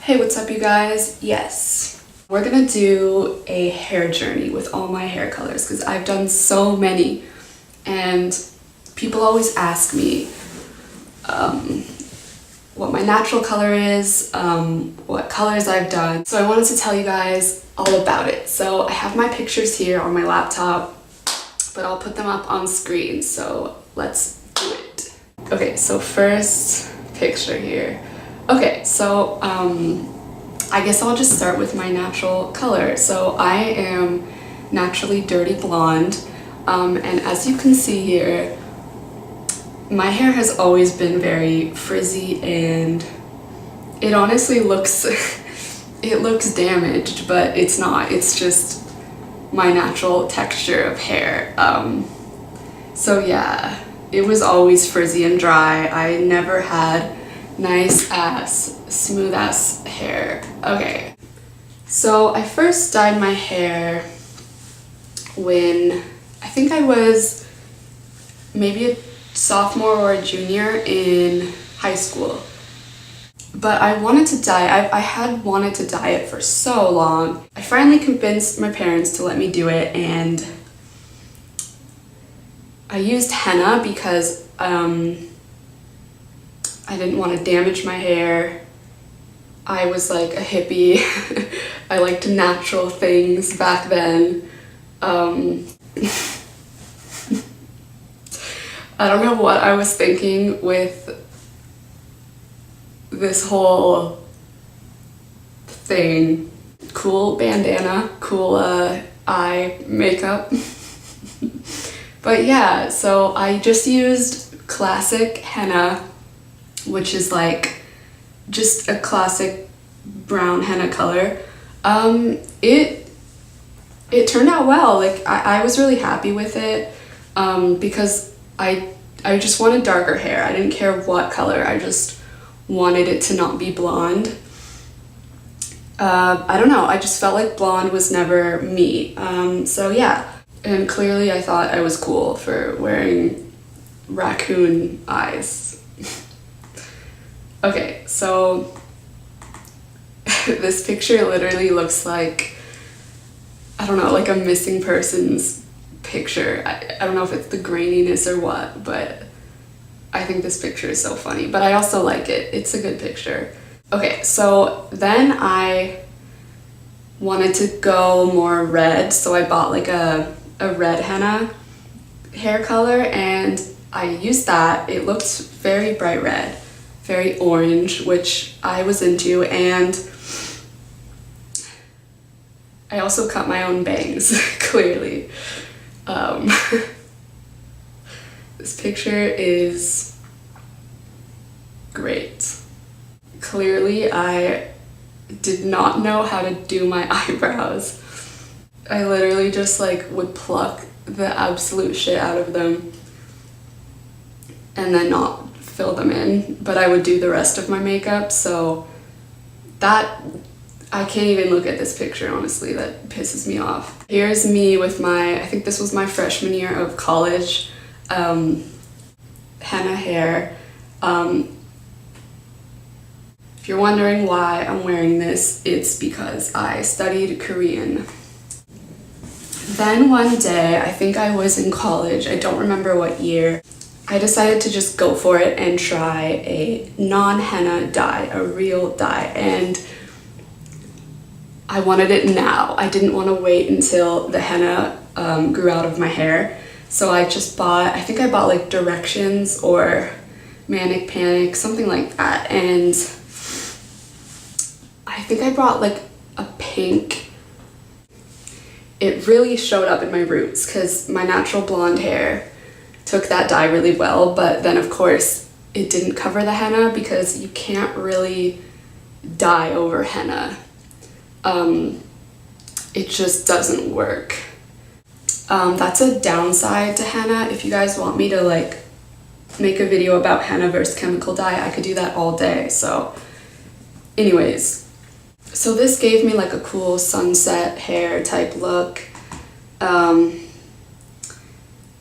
Hey, what's up you guys? Yes, we're gonna do a hair journey with all my hair colors because I've done so many and people always ask me what my natural color is, what colors I've done. So I wanted to tell you guys all about it. So I have my pictures here on my laptop, but I'll put them up on screen. So let's do it. Okay, so first picture here. Okay, so I guess I'll just start with my natural color. So I am naturally dirty blonde, and as you can see here, my hair has always been very frizzy and it honestly looks it looks damaged, but it's not. It's just my natural texture of hair. So yeah, it was always frizzy and dry. I never had nice ass, smooth ass hair. Okay, so I first dyed my hair when I think I was maybe a sophomore or a junior in high school. But I wanted to dye, I had wanted to dye it for so long. I finally convinced my parents to let me do it, and I used henna because I didn't want to damage my hair. I was like a hippie. I liked natural things back then. I don't know what I was thinking with this whole thing. Cool bandana, cool eye makeup. But yeah, so I just used classic henna, which is like just a classic brown henna color. It turned out well. Like I was really happy with it because I just wanted darker hair. I didn't care what color. I just wanted it to not be blonde. I don't know. I just felt like blonde was never me. So yeah, and clearly I thought I was cool for wearing raccoon eyes. Okay, so this picture literally looks like, I don't know, like a missing person's picture. I don't know if it's the graininess or what, but I think this picture is so funny. But I also like it. It's a good picture. Okay, so then I wanted to go more red, so I bought like a red henna hair color, and I used that. It looked very bright red, very orange, which I was into, and I also cut my own bangs, clearly. This picture is great. Clearly, I did not know how to do my eyebrows. I literally just like would pluck the absolute shit out of them and then not fill them in, but I would do the rest of my makeup, so that, I can't even look at this picture, honestly. That pisses me off. Here's me with my, I think this was my freshman year of college, henna hair. If you're wondering why I'm wearing this, it's because I studied Korean. Then one day, I think I was in college, I don't remember what year, I decided to just go for it and try a non-henna dye, a real dye, and I wanted it now. I didn't want to wait until the henna grew out of my hair. So I just bought, I think I bought like Directions or Manic Panic, something like that. And I think I brought like a pink. It really showed up in my roots because my natural blonde hair took that dye really well, but then of course it didn't cover the henna because you can't really dye over henna. It just doesn't work. That's a downside to henna. If you guys want me to like make a video about henna versus chemical dye, I could do that all day. So anyways, so this gave me like a cool sunset hair type look.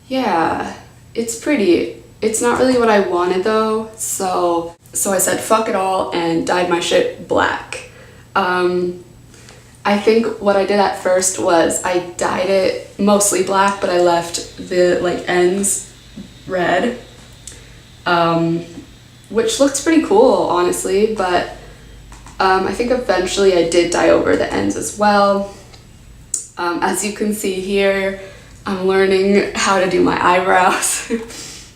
Yeah, it's pretty. It's not really what I wanted though, so I said fuck it all and dyed my shit black. I think what I did at first was I dyed it mostly black, but I left the like ends red, which looks pretty cool, honestly, but I think eventually I did dye over the ends as well. As you can see here, I'm learning how to do my eyebrows.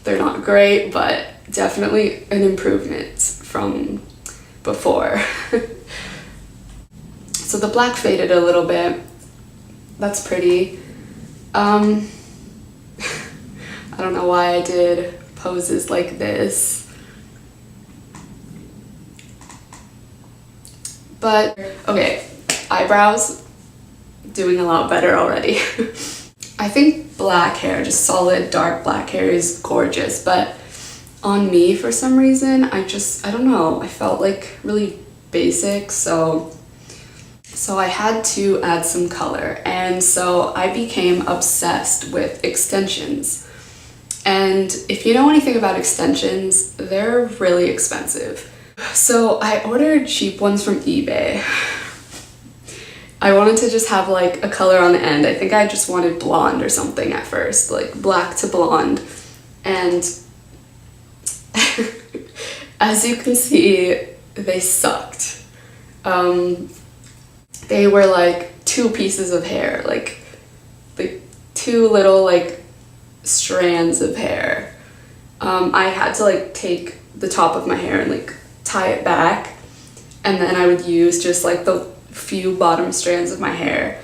They're not great, but definitely an improvement from before. So the black faded a little bit. That's pretty. I don't know why I did poses like this. But, okay, eyebrows, doing a lot better already. I think black hair, just solid dark black hair is gorgeous, but on me for some reason, I don't know, I felt like really basic, so I had to add some color, and so I became obsessed with extensions. And if you know anything about extensions, they're really expensive. So I ordered cheap ones from eBay. I wanted to just have like a color on the end. I think I just wanted blonde or something at first, like black to blonde. And as you can see, they sucked. They were like 2 pieces of hair, like 2 little like strands of hair. I had to like take the top of my hair and like tie it back, and then I would use just like the few bottom strands of my hair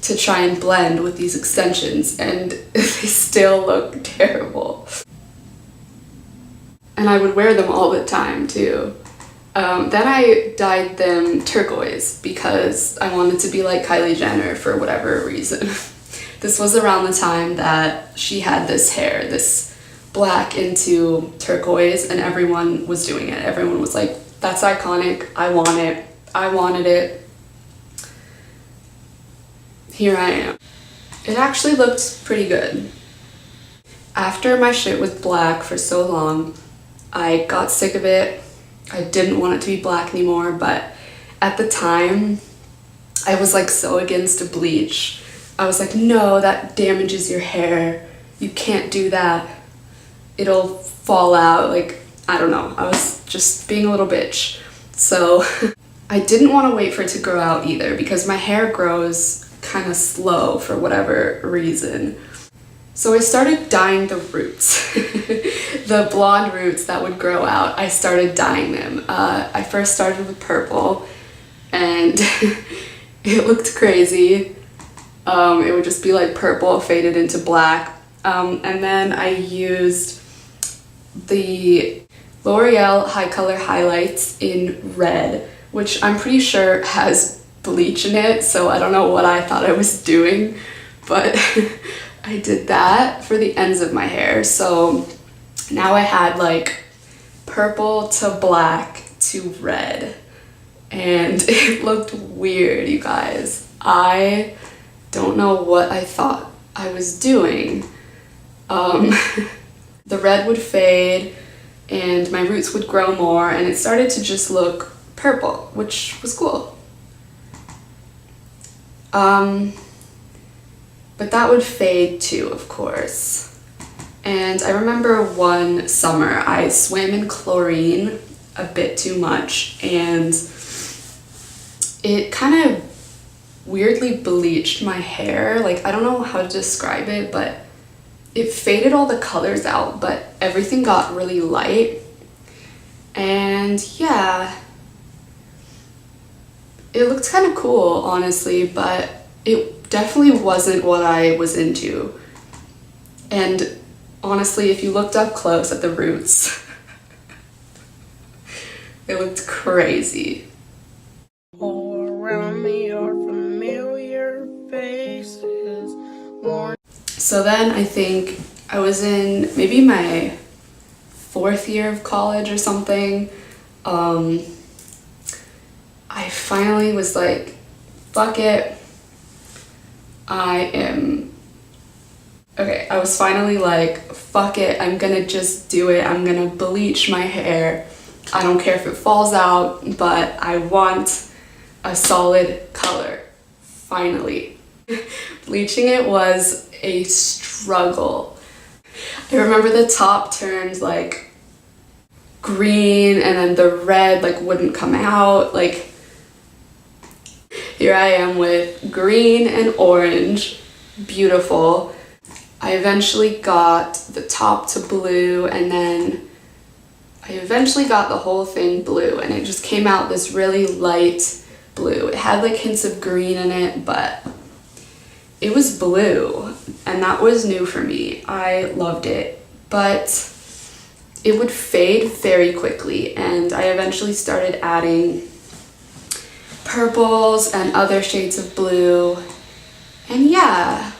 to try and blend with these extensions, and they still look terrible. And I would wear them all the time too. Then I dyed them turquoise because I wanted to be like Kylie Jenner for whatever reason. This was around the time that she had this hair, this black into turquoise, and everyone was doing it. Everyone was like, that's iconic, I want it, I wanted it. Here I am. It actually looked pretty good. After my shit was black for so long, I got sick of it. I didn't want it to be black anymore, but at the time, I was like so against a bleach. I was like, no, that damages your hair. You can't do that. It'll fall out. Like, I don't know. I was just being a little bitch. So I didn't want to wait for it to grow out either because my hair grows kind of slow for whatever reason. So I started dyeing the roots. The blonde roots that would grow out, I started dyeing them. I first started with purple, and it looked crazy. It would just be like purple faded into black. And then I used the L'Oreal High Color Highlights in red, which I'm pretty sure has bleach in it, so I don't know what I thought I was doing, but I did that for the ends of my hair. So now I had like purple to black to red, and it looked weird, you guys. I don't know what I thought I was doing. The red would fade and my roots would grow more, and it started to just look purple, which was cool. But that would fade too, of course. And I remember one summer I swam in chlorine a bit too much, and it kind of weirdly bleached my hair. Like, I don't know how to describe it, but it faded all the colors out, but everything got really light. And yeah, it looked kind of cool, honestly, but it definitely wasn't what I was into. And honestly, if you looked up close at the roots, it looked crazy. All around me are familiar faces. So then I think I was in maybe my 4th year of college or something. I finally was like, fuck it. I was finally like, fuck it, I'm gonna just do it. I'm gonna bleach my hair. I don't care if it falls out, but I want a solid color, finally. Bleaching it was a struggle. I remember the top turned like green and then the red like wouldn't come out. Like, here I am with green and orange, beautiful. I eventually got the top to blue, and then I eventually got the whole thing blue, and it just came out this really light blue. It had like hints of green in it, but it was blue, and that was new for me. I loved it, but it would fade very quickly, and I eventually started adding purples and other shades of blue, and yeah,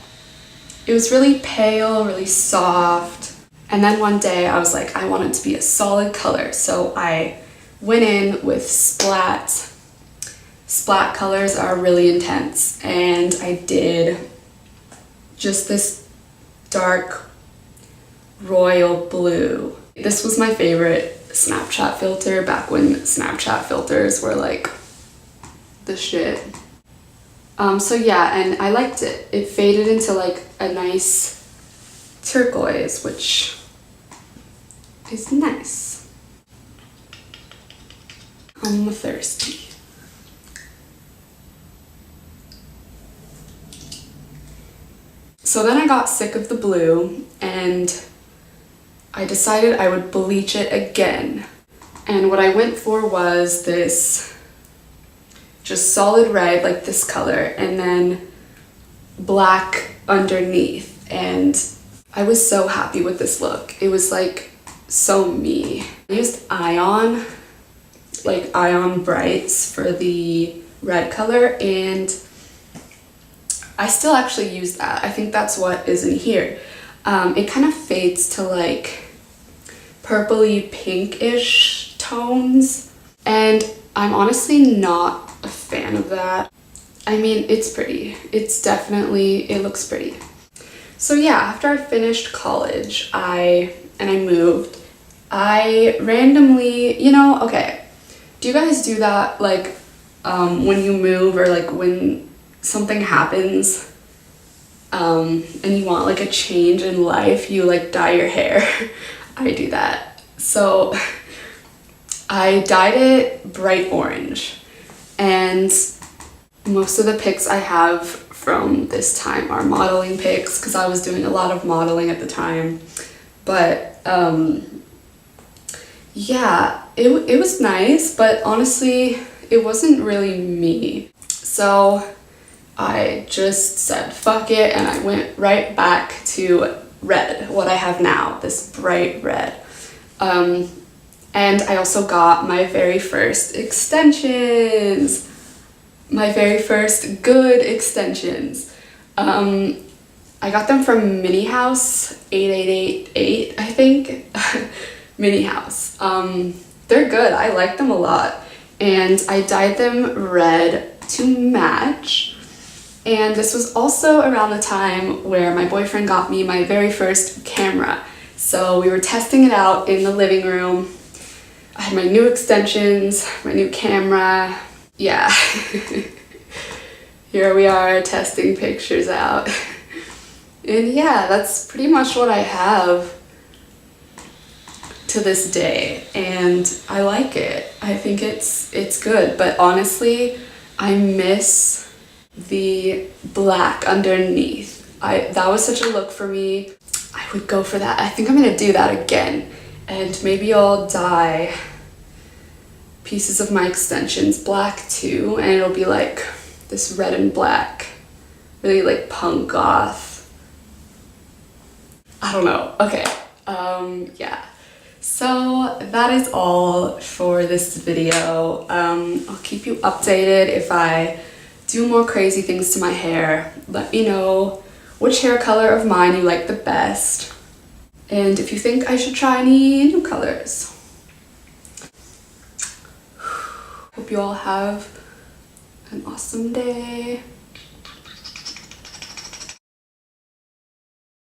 it was really pale, really soft. And then one day I was like, I want it to be a solid color, so I went in with Splat. Splat colors are really intense, and I did just this dark royal blue. This was my favorite Snapchat filter back when Snapchat filters were like the shit. So yeah, and I liked it. It faded into like a nice turquoise, which is nice. I'm thirsty. So then I got sick of the blue, and I decided I would bleach it again. And what I went for was this just solid red, like this color, and then black underneath. And I was so happy with this look. It was like so me. I used Ion, like Ion Brights for the red color, and I still actually use that. I think that's what is in here. It kind of fades to like purpley pinkish tones, and I'm honestly not a fan of that. I mean, it's pretty. It's definitely, it looks pretty. So yeah, after I finished college, I moved, I randomly, you know, okay, do you guys do that like when you move, or like when something happens and you want like a change in life, you like dye your hair? I do that. So I dyed it bright orange, and most of the pics I have from this time are modeling pics, because I was doing a lot of modeling at the time. But yeah, it was nice, but honestly it wasn't really me. So I just said fuck it, and I went right back to red, what I have now, this bright red. And I also got my very first extensions, my very first good extensions. I got them from Mini House 8888, I think. Mini House. They're good. I like them a lot. And I dyed them red to match. And this was also around the time where my boyfriend got me my very first camera. So we were testing it out in the living room. I had my new extensions, my new camera. Yeah. Here we are testing pictures out. And yeah, that's pretty much what I have to this day, and I like it. I think it's good, but honestly, I miss the black underneath. That was such a look for me. I would go for that. I think I'm gonna do that again, and maybe I'll dye pieces of my extensions black too, and it'll be like this red and black, really like punk goth. I don't know. Okay, yeah. So that is all for this video. I'll keep you updated if I do more crazy things to my hair. Let me know which hair color of mine you like the best, and if you think I should try any new colors. Hope you all have an awesome day.